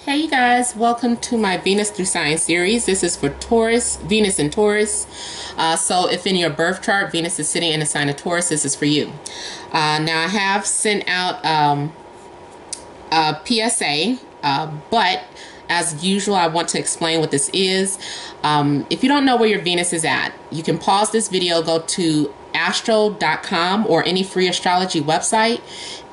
Hey you guys, welcome to my Venus through Science series. This is for Taurus, Venus and Taurus. So if in your birth chart Venus is sitting in the sign of Taurus, this is for you. Now I have sent out a PSA, but as usual I want to explain what this is. If you don't know where your Venus is at, you can pause this video, go to astro.com or any free astrology website,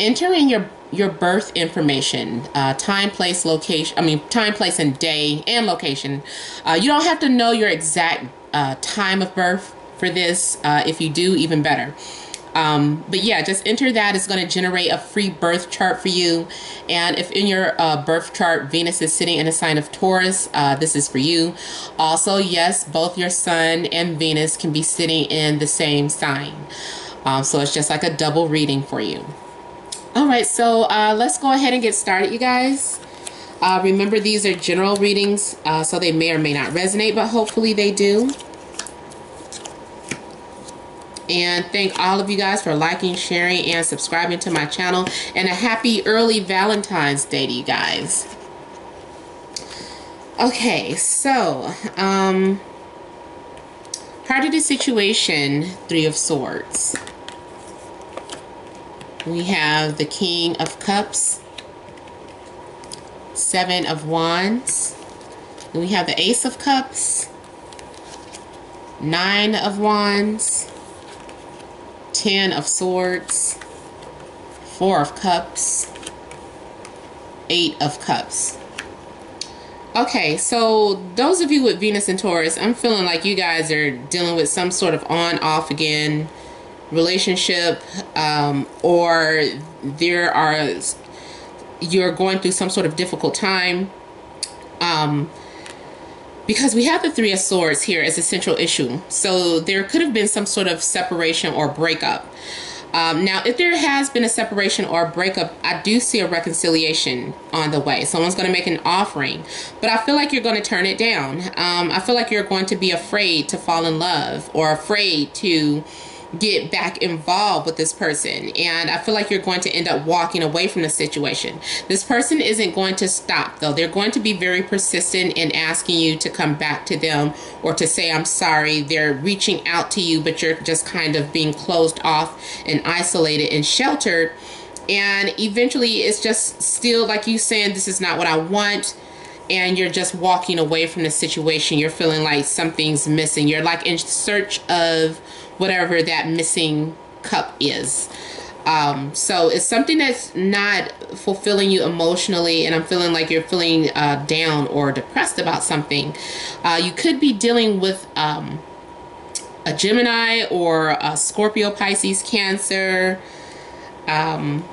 enter in your birth information, time, place, location, time, place, and day, and location. You don't have to know your exact time of birth for this. If you do, even better. But yeah, just enter that. It's going to generate a free birth chart for you. And if in your birth chart Venus is sitting in a sign of Taurus, this is for you. Also, yes, both your Sun and Venus can be sitting in the same sign. So it's just like a double reading for you. All right, so let's go ahead and get started, you guys. Remember, these are general readings, so they may or may not resonate, but hopefully they do. And thank all of you guys for liking, sharing, and subscribing to my channel. And a happy early Valentine's Day to you guys. Okay, so part of the situation, Three of Swords. We have the King of Cups, Seven of Wands. Then we have the Ace of Cups, Nine of Wands, Ten of Swords, Four of Cups, Eight of Cups. Okay, so those of you with Venus and Taurus, I'm feeling like you guys are dealing with some sort of on-off again relationship, or you're going through some sort of difficult time, because we have the Three of Swords here as a central issue. So there could have been some sort of separation or breakup. Now, if there has been a separation or a breakup, I do see a reconciliation on the way. Someone's going to make an offering, but I feel like you're going to turn it down. I feel like you're going to be afraid to fall in love or afraid to get back involved with this person, and I feel like you're going to end up walking away from the situation. This person isn't going to stop, though. They're going to be very persistent in asking you to come back to them or to say I'm sorry. They're reaching out to you, but you're just kind of being closed off and isolated and sheltered, and eventually it's just still like you saying this is not what I want, and you're just walking away from the situation. You're feeling like something's missing. You're like in search of whatever that missing cup is. So it's something that's not fulfilling you emotionally, and I'm feeling like you're feeling down or depressed about something. You could be dealing with a Gemini or a Scorpio, Pisces, Cancer. Doesn't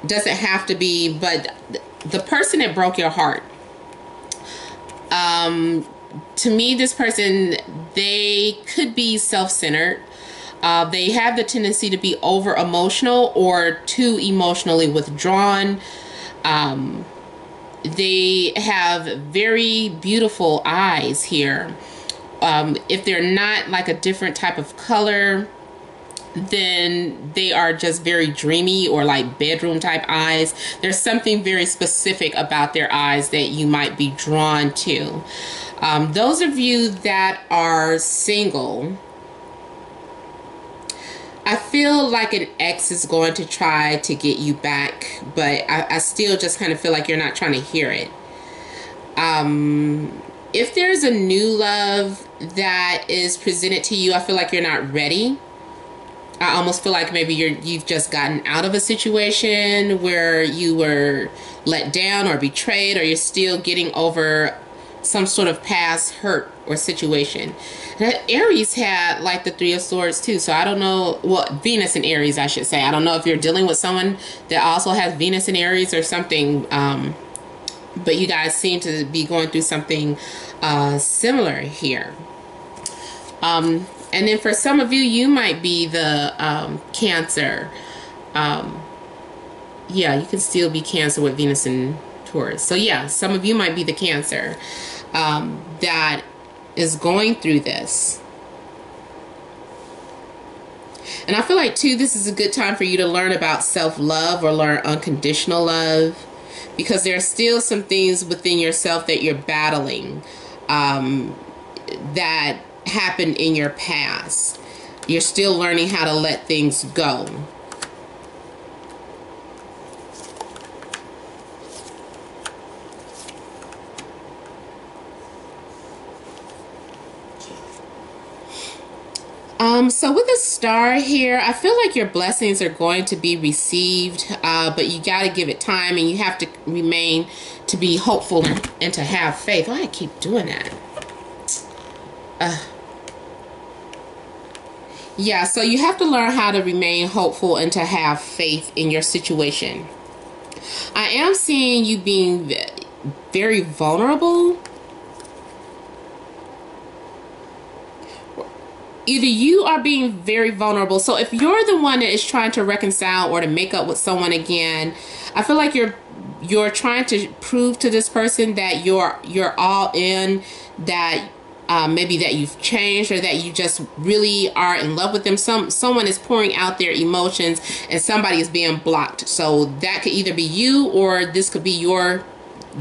have to be, but the person that broke your heart, to me, this person, they could be self-centered. They have the tendency to be over emotional or too emotionally withdrawn. They have very beautiful eyes here. If they're not like a different type of color, then they are just very dreamy or like bedroom type eyes. There's something very specific about their eyes that you might be drawn to. Those of you that are single, I feel like an ex is going to try to get you back, but I still just kind of feel like you're not trying to hear it. If there's a new love that is presented to you, I feel like you're not ready. I almost feel like maybe you've just gotten out of a situation where you were let down or betrayed, or you're still getting over some sort of past hurt or situation. And Aries had like the Three of Swords too, so I don't know what Venus and Aries, I should say. I don't know if you're dealing with someone that also has Venus and Aries or something, but you guys seem to be going through something similar here. And then for some of you, you might be the Cancer. Yeah, you can still be Cancer with Venus and Taurus. So yeah, some of you might be the Cancer that is going through this. And I feel like too, this is a good time for you to learn about self-love or learn unconditional love. because there are still some things within yourself that you're battling that happened in your past. You're still learning how to let things go. So with the star here, I feel like your blessings are going to be received, but you got to give it time, and you have to remain to be hopeful and to have faith. Why I keep doing that? Yeah, so you have to learn how to remain hopeful and to have faith in your situation. I am seeing you being very vulnerable. Either you are being very vulnerable. So if you're the one that is trying to reconcile or to make up with someone again, I feel like you're trying to prove to this person that you're all in, that maybe that you've changed, or that you just really are in love with them. Someone is pouring out their emotions and somebody is being blocked. So that could either be you, or this could be your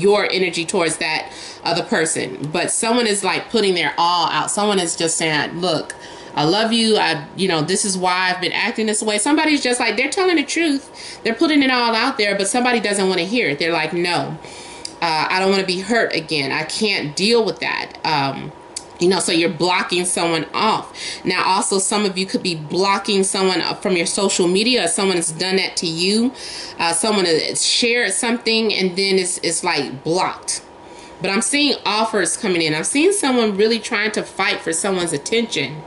energy towards that other person. But someone is like putting their all out. Someone is just saying, look, I love you. This is why I've been acting this way. Somebody's just like, they're telling the truth. They're putting it all out there, but somebody doesn't want to hear it. They're like, no, I don't want to be hurt again. I can't deal with that. So you're blocking someone off. Now, also, some of you could be blocking someone from your social media. Someone has done that to you. Someone has shared something and then it's like blocked. But I'm seeing offers coming in. I'm seeing someone really trying to fight for someone's attention.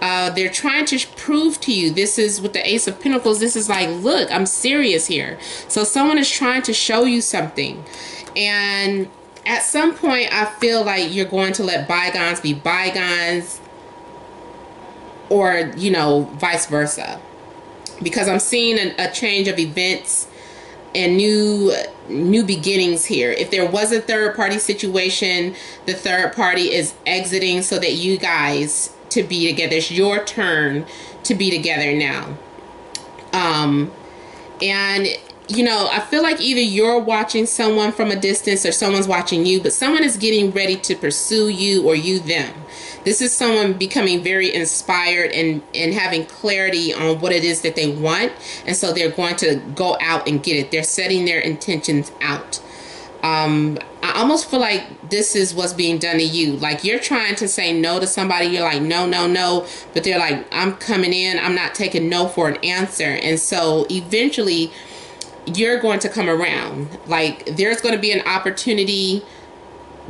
They're trying to prove to you, this is with the Ace of Pentacles, this is like, look, I'm serious here. So someone is trying to show you something. And at some point, I feel like you're going to let bygones be bygones, or, vice versa. Because I'm seeing a change of events and new beginnings here. If there was a third party situation, the third party is exiting so that you guys to be together. It's your turn to be together now. And I feel like either you're watching someone from a distance or someone's watching you, but someone is getting ready to pursue you, or you them. This is someone becoming very inspired and having clarity on what it is that they want. And so they're going to go out and get it. They're setting their intentions out. I almost feel like this is what's being done to you. Like you're trying to say no to somebody. You're like, no, no, no. But they're like, I'm coming in. I'm not taking no for an answer. And so eventually you're going to come around. Like there's going to be an opportunity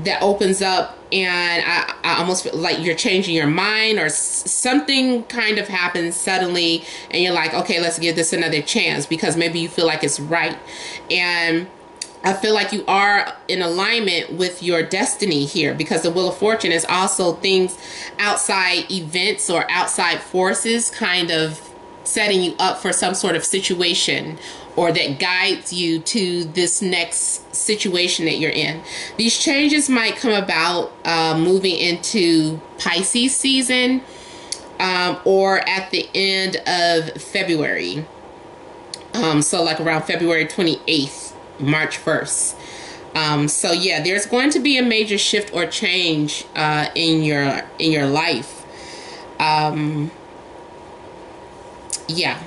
that opens up, and I almost feel like you're changing your mind, or something kind of happens suddenly and you're like, okay, let's give this another chance, because maybe you feel like it's right. And I feel like you are in alignment with your destiny here, because the Wheel of Fortune is also things outside events or outside forces kind of setting you up for some sort of situation, or that guides you to this next situation that you're in. These changes might come about moving into Pisces season, or at the end of February. So like around February 28th, March 1st. So yeah, there's going to be a major shift or change in your life. Yeah.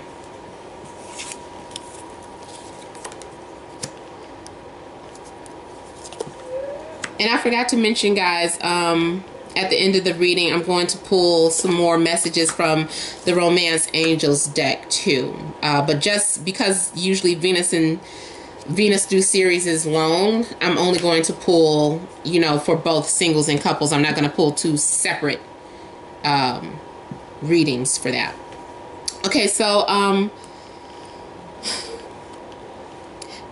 And I forgot to mention, guys, at the end of the reading, I'm going to pull some more messages from the Romance Angels deck too. But just because usually Venus through series is long, I'm only going to pull, for both singles and couples. I'm not going to pull two separate readings for that. Okay, so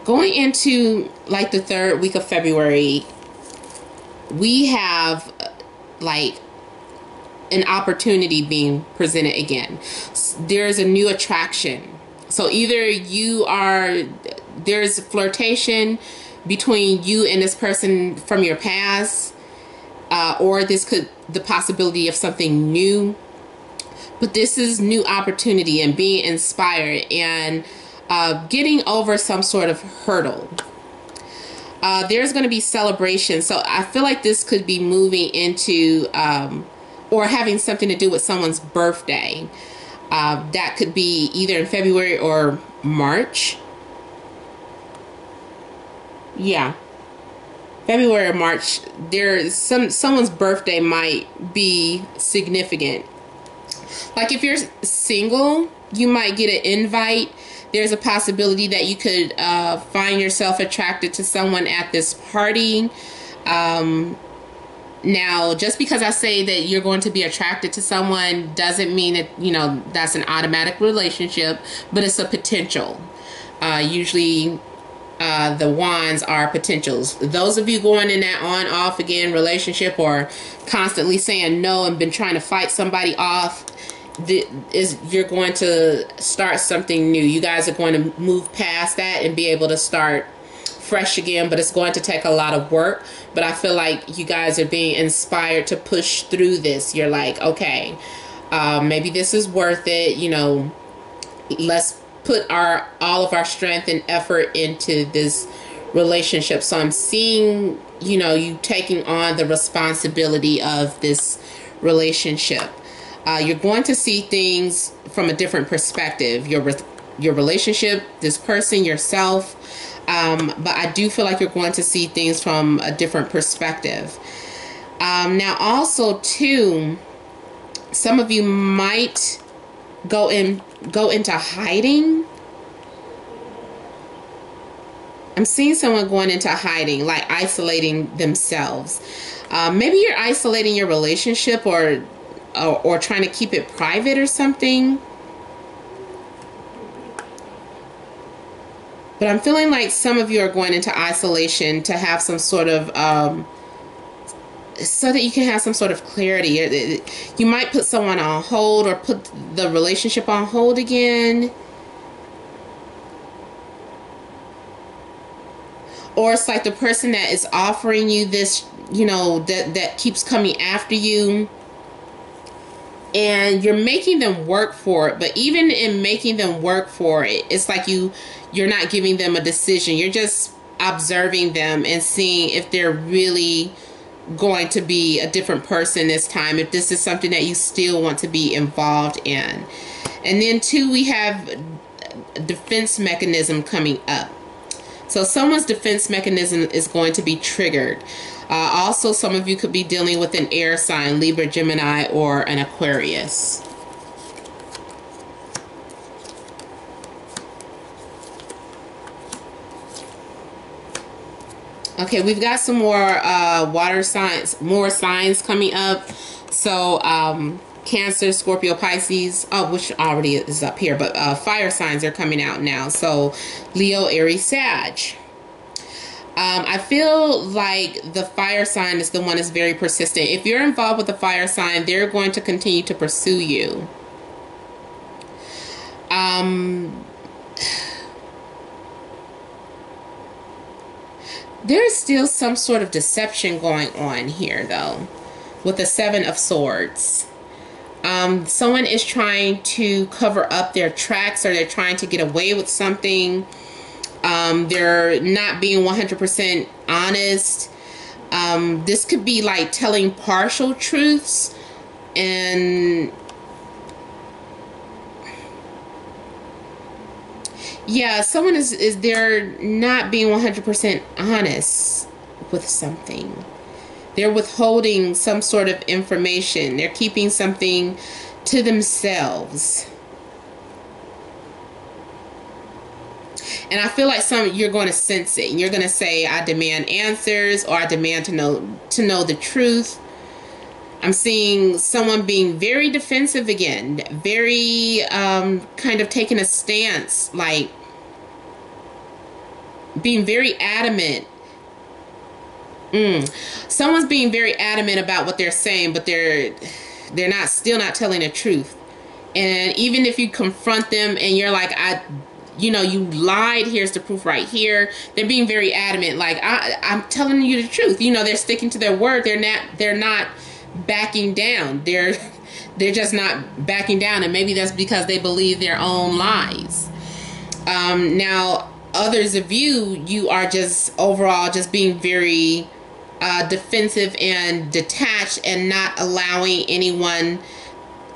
going into like the third week of February, we have like an opportunity being presented again. There's a new attraction. So either there's flirtation between you and this person from your past, or the possibility of something new. But this is new opportunity and being inspired and getting over some sort of hurdle. There's going to be celebration. So I feel like this could be moving into or having something to do with someone's birthday. That could be either in February or March. Yeah, February or March. There's someone's birthday might be significant. Like if you're single, you might get an invite. There's a possibility that you could find yourself attracted to someone at this party. Now, just because I say that you're going to be attracted to someone doesn't mean that, you know, that's an automatic relationship, but it's a potential. Usually the wands are potentials. Those of you going in that on-off again relationship or constantly saying no and been trying to fight somebody off, you're going to start something new. You guys are going to move past that and be able to start fresh again, but it's going to take a lot of work. But I feel like you guys are being inspired to push through this. You're like, okay, maybe this is worth it. You know, let's put all of our strength and effort into this relationship. So I'm seeing, you know, you taking on the responsibility of this relationship. You're going to see things from a different perspective. Your relationship, this person, yourself. But I do feel like you're going to see things from a different perspective. Now, also, too, some of you might go into hiding. I'm seeing someone going into hiding, like isolating themselves. Maybe you're isolating your relationship or trying to keep it private or something. But I'm feeling like some of you are going into isolation to have some sort of, so that you can have some sort of clarity. You might put someone on hold or put the relationship on hold again. Or it's like the person that is offering you this, you know, that keeps coming after you. And you're making them work for it. But even in making them work for it, it's like you're not giving them a decision. You're just observing them and seeing if they're really going to be a different person this time, if this is something that you still want to be involved in. And then too, we have defense mechanism coming up. So someone's defense mechanism is going to be triggered. Also, some of you could be dealing with an air sign, Libra, Gemini, or an Aquarius. Okay, we've got some more water signs, more signs coming up. So, Cancer, Scorpio, Pisces, which already is up here, but fire signs are coming out now. So, Leo, Aries, Sag. I feel like the fire sign is the one that's very persistent. If you're involved with the fire sign, they're going to continue to pursue you. There's still some sort of deception going on here, though, with the Seven of Swords. Someone is trying to cover up their tracks, or they're trying to get away with something. They're not being 100% honest. This could be like telling partial truths, and yeah, someone is they're not being 100% honest with something. They're withholding some sort of information. They're keeping something to themselves. And I feel like you're going to sense it. You're going to say, I demand answers, or I demand to know the truth. I'm seeing someone being very defensive again, very kind of taking a stance, like being very adamant. Someone's being very adamant about what they're saying, but they're still not telling the truth. And even if you confront them and you're like, you lied, here's the proof right here, they're being very adamant, like, I'm telling you the truth. They're sticking to their word. They're not backing down. They're just not backing down, and maybe that's because they believe their own lies. Now, others of you, you are just overall just being very defensive and detached and not allowing anyone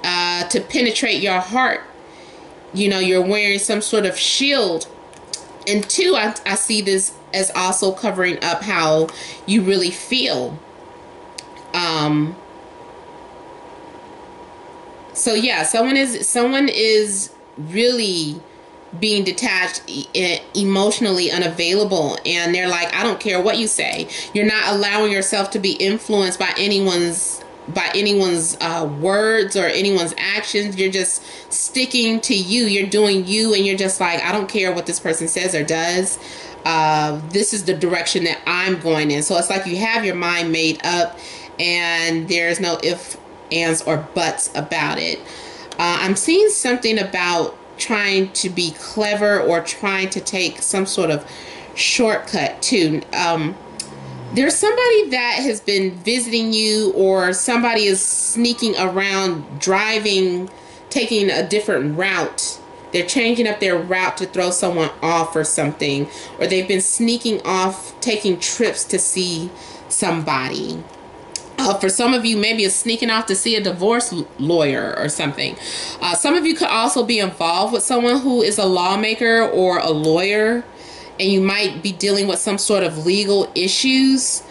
to penetrate your heart. You know, you're wearing some sort of shield. And two, I see this as also covering up how you really feel. So yeah, someone is really being detached, emotionally unavailable, and they're like, I don't care what you say. You're not allowing yourself to be influenced by anyone's words or anyone's actions. You're just sticking to you. You're doing you, and you're just like, I don't care what this person says or does. This is the direction that I'm going in. So it's like you have your mind made up, and there's no ifs, ands, or buts about it. I'm seeing something about trying to be clever or trying to take some sort of shortcut too. There's somebody that has been visiting you, or somebody is sneaking around, driving, taking a different route. They're changing up their route to throw someone off or something, or they've been sneaking off, taking trips to see somebody. For some of you, maybe it's sneaking off to see a divorce lawyer or something. Some of you could also be involved with someone who is a lawmaker or a lawyer, and you might be dealing with some sort of legal issues,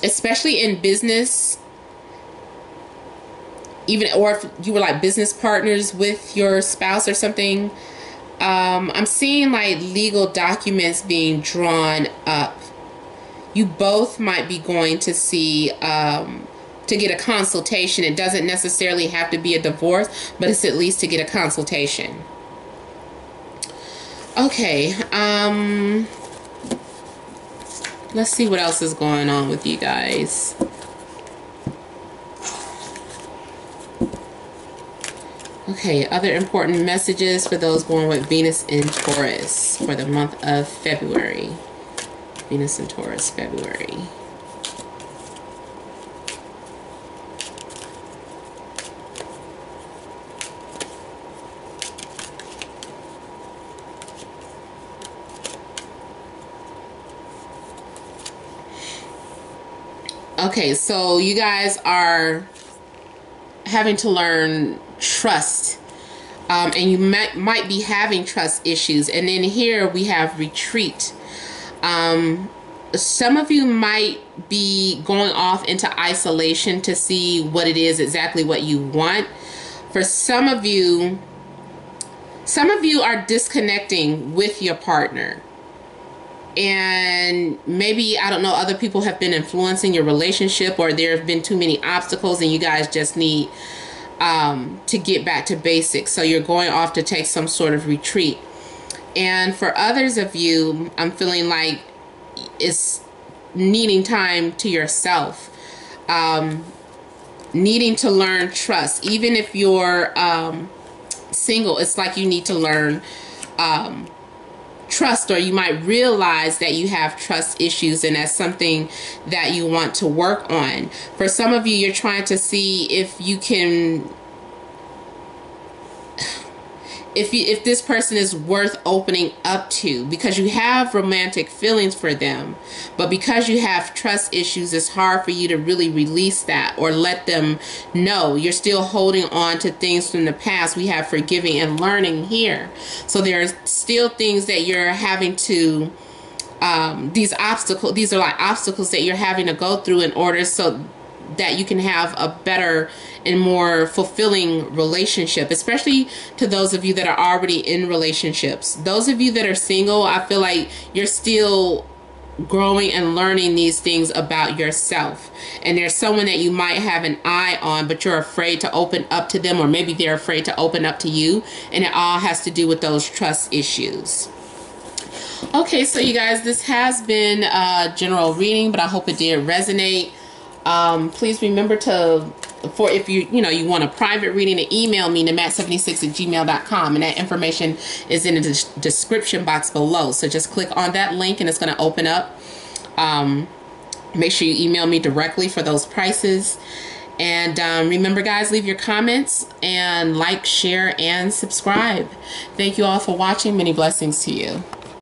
especially in business. Even, or if you were like business partners with your spouse or something. I'm seeing like legal documents being drawn up. You both might be going to see, to get a consultation. It doesn't necessarily have to be a divorce, but it's at least to get a consultation. Okay, let's see what else is going on with you guys. Okay, other important messages for those born with Venus in Taurus for the month of February. Venus in Taurus, February. Okay, so you guys are having to learn trust. And you might be having trust issues. And then here we have retreat. Some of you might be going off into isolation to see what it is exactly what you want. For some of you are disconnecting with your partner. And maybe, I don't know, other people have been influencing your relationship, or there have been too many obstacles and you guys just need to get back to basics. So you're going off to take some sort of retreat. And for others of you, I'm feeling like it's needing time to yourself, needing to learn trust. Even if you're single, it's like you need to learn trust, or you might realize that you have trust issues, and that's something that you want to work on. For some of you, you're trying to see if you can, if this person is worth opening up to, because you have romantic feelings for them, but because you have trust issues, it's hard for you to really release that or let them know. You're still holding on to things from the past. We have forgiving and learning here. So there's still things that you're having to, these are like obstacles that you're having to go through in order so that you can have a better and more fulfilling relationship, especially to those of you that are already in relationships. Those of you that are single, I feel like you're still growing and learning these things about yourself. And there's someone that you might have an eye on, but you're afraid to open up to them, or maybe they're afraid to open up to you. And it all has to do with those trust issues. Okay, so you guys, this has been a general reading, but I hope it did resonate. Please remember to, if you want a private reading, to email me, namat76@gmail.com, and that information is in the description box below. So just click on that link and it's going to open up. Make sure you email me directly for those prices. And remember, guys, leave your comments and like, share, and subscribe. Thank you all for watching. Many blessings to you.